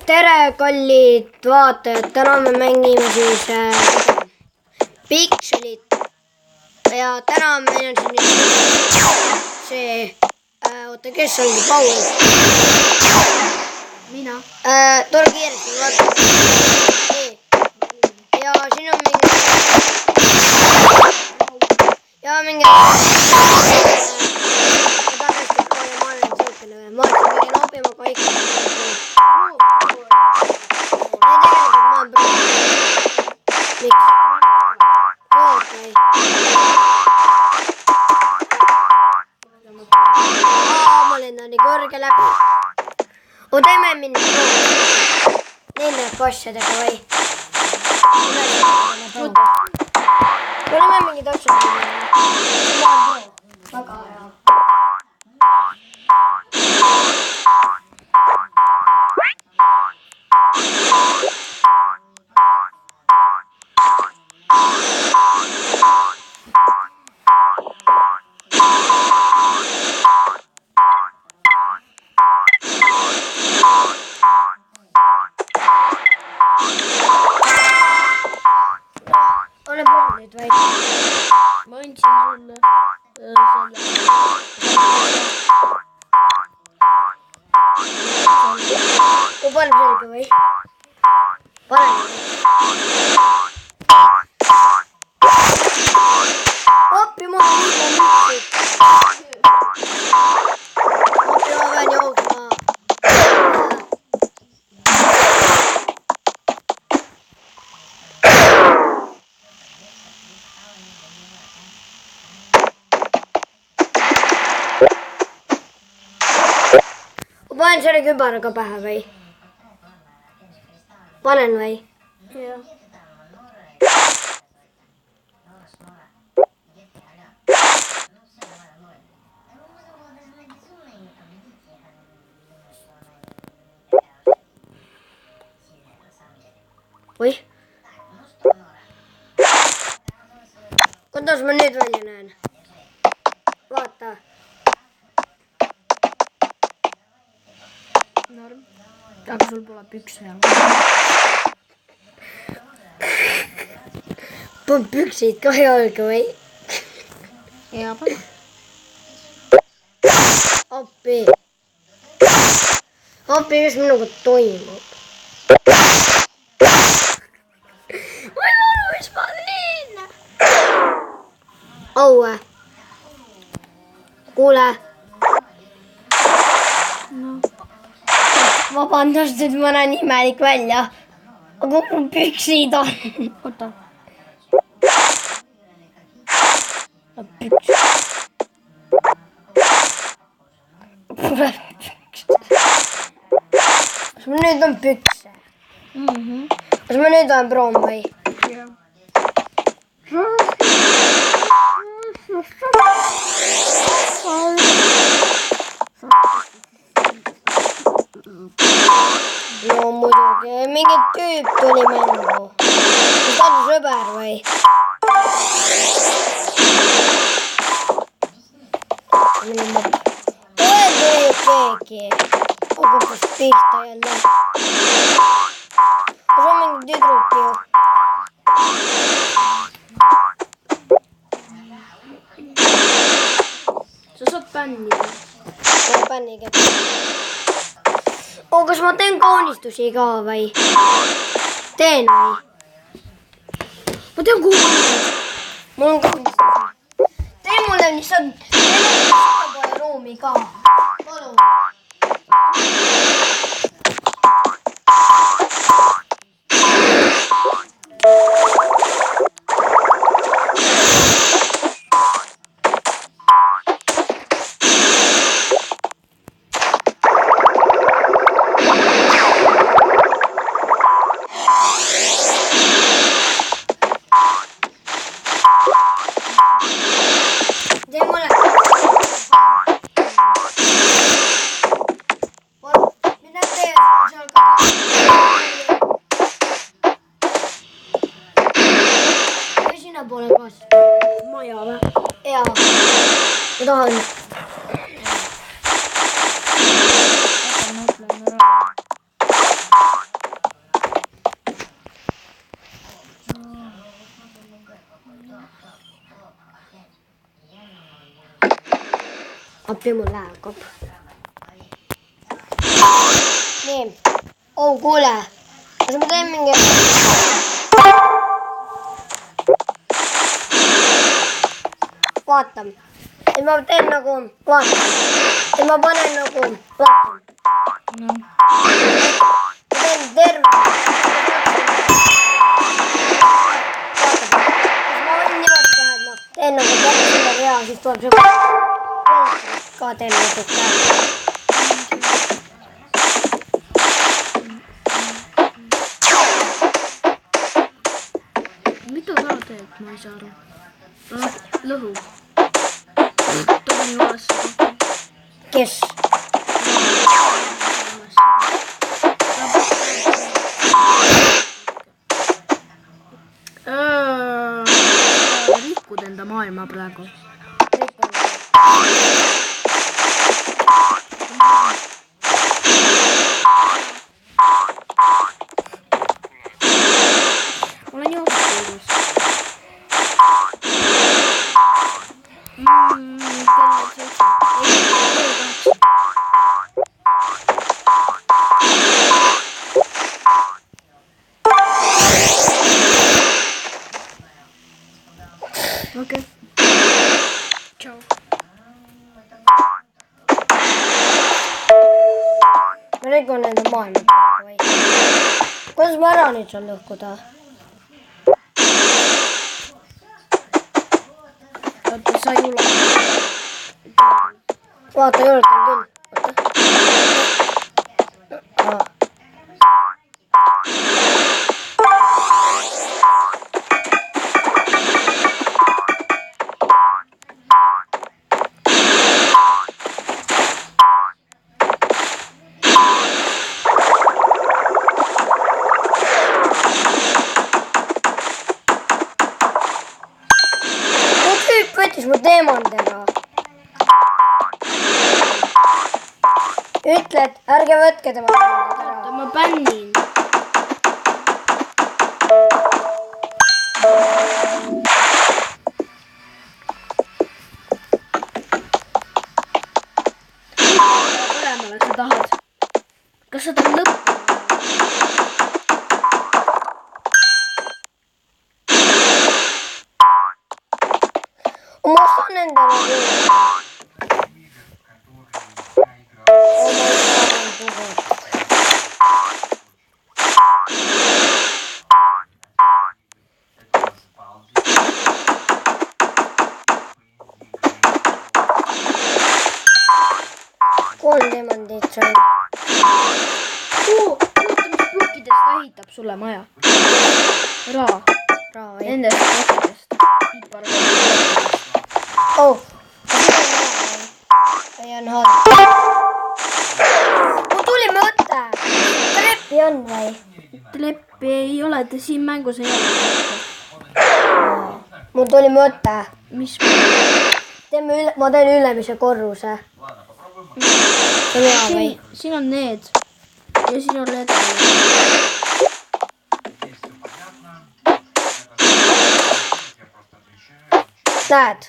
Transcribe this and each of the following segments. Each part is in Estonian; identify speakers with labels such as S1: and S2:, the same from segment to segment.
S1: tere, kallid vaatajad, täna me mängime siis Pixelit ja täna meil on siin see, oota, kes oli Paul?
S2: Mina.
S1: Tule kiiresti, vaata. Ja siin on mingi ma olen opima kaikki. Ma lennan nii kõrgele. Teeme minna nende asjadega või? Tuleme mingid asjad. Väga hea. Ole pool nüüd või?
S2: Ma andsin sulle
S1: Kui paneb selge või? Paneb. Appi ma pean jooksma. Panen selle kübaraga pähe või? Panen või?
S2: Jah.
S1: Või? Kuidas ma nüüd välja näen? Vaata.
S2: Norm. Aga sul pole pükse all.
S1: Panen püksid ka jalga või?
S2: Jaa, pane.
S1: Appi. Appi, mis minuga toimub? Ma ei aru, mis ma teen. Aue. Kuule.
S2: No.
S1: Vabandust, et ma näen imelik välja. Aga mul püksid on.
S2: Oota.
S1: Püks. Pole pükse. Kas mul nüüd on pükse? Kas ma nüüd olen proom või?
S2: Jah.
S1: No muidugi, mingi tüüp tuli mängu. Mis ta on sõber või? Olen tuli keegi. Kukkus pihta jälle. Kas on mingi tüdruk ju?
S2: Sa saad bännida.
S1: Ma pänniga. Kas ma teen kaunistusi ka või? Teen või? Ma teen kuulistusi. Mul on kaunistusi. Tee mulle lihtsalt ruumi ka. Palun. Tee mulle. Mida teed seal ka? Või sinnapoole kaas?
S2: Maja või?
S1: Jaa. Ma tahan.
S2: Oota, ma mõtlen ära.
S1: appi mul läheb kapp. nii. Oh, kuule. Kas ma teen mingi... Vaata. Et ma teen nagu... Vaata. Et ma panen nagu... Vaata.
S2: No.
S1: Ma teen terve. Vaata. Ma võin niimoodi teha, et ma teen nagu terve selle rea, siis tuleb see... Ka teen nagu teha.
S2: Mida sa teed, ma ei saa aru. Lõhu. Tuli üles.
S1: Kes?
S2: Rikud enda maailma praegu. Olen jooksnud. Okei. Ciao.
S1: Ma rikun nende maailma praegu või? Kuidas ma ära nüüd saan lõhkuda?
S2: Oota, sa ei ule.
S1: Vaata, julgetan küll. Vaata. Tüüp võttis mu teemandega. Ütle, et ärge võtke tema teemandega ära.
S2: Oota, ma bännin. Paremale sa tahad. Kas sa tahad lõppu?
S1: Ma ostan endale küll. Kolm teemandit sain.
S2: Ootamisblokkidest ta ehitab sulle maja. Raa.
S1: Raha või?
S2: Nendest blokkidest.
S1: Oh. Ei on halb. Mul tuli mõte. Treppi on või?
S2: Leppi ei ole, et siin mängus ei ole.
S1: Mul tuli mõte.
S2: Mis?
S1: Ma teen ülemise korruse. See on hea või?
S2: Siin on need. Ja siin on ledel.
S1: Näed?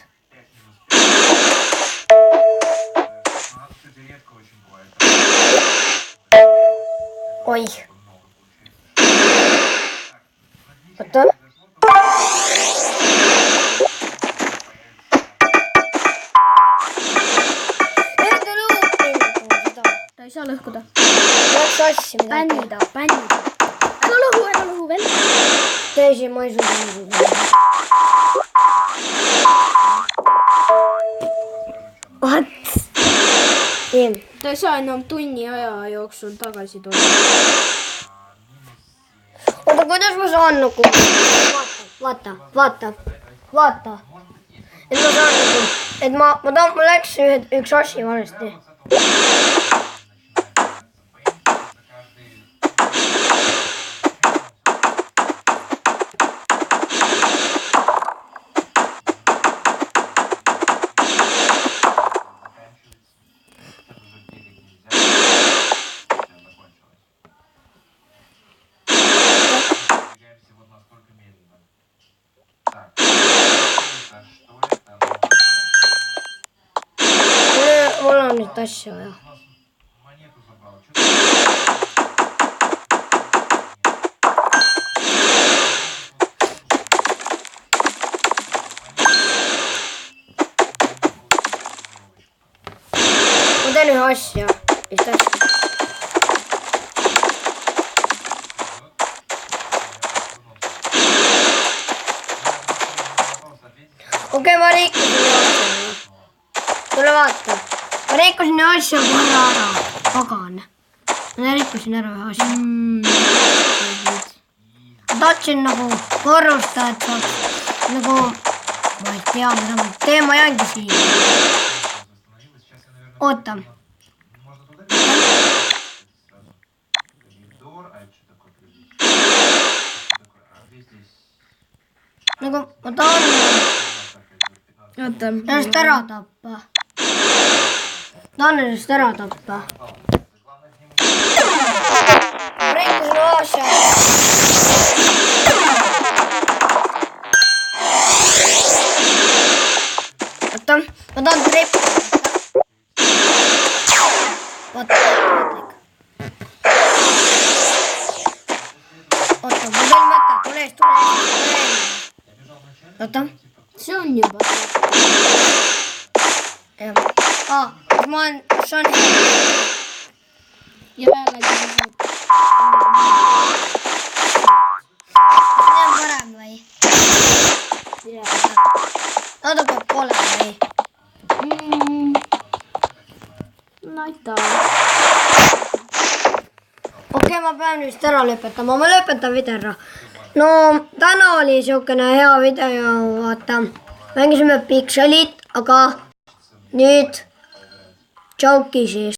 S1: Oi. Oota.
S2: Ta ei saa lõhkuda.
S1: Läks asja midagi.
S2: Bännida. Ära lõhu veel.
S1: Teisi ma ei suuda. What? Nii.
S2: Ta ei saa enam tunni aja jooksul tagasi tulla.
S1: Oota, kuidas ma saan nagu... Vaata. Et ma saan nagu... Et mul läks üks asi valesti. nüüd asja vaja. Ma teen ühe asja. Mis asja? Okei, ma rikkusin ühe asja. Tule vaata. Ma rikkusin ühe asja korra ära. Pagan. Ma rikkusin ära ühe asja. Ma tahtsin nagu korrustada, et saaks nagu... Ma ei tea, mida ma teen, ma jäängi siia. Oota. Nagu ma tahan...
S2: Oota.
S1: Ennast ära tappa. Tahan ennast ära tappa. Ma rikkusin asja. Oota, ma tahan treppi. Oota, ma teen mõte. Tule. Oota.
S2: See on juba.
S1: Kas on hea?
S2: Ja jällegi.
S1: See on parem või? Natuke pole või?
S2: Näita.
S1: Okei, ma pean vist ära lõpetama. Ma lõpetan video ära. No, täna oli siukene hea video, vaata. Mängisime pikselit, aga nüüd tšauki siis.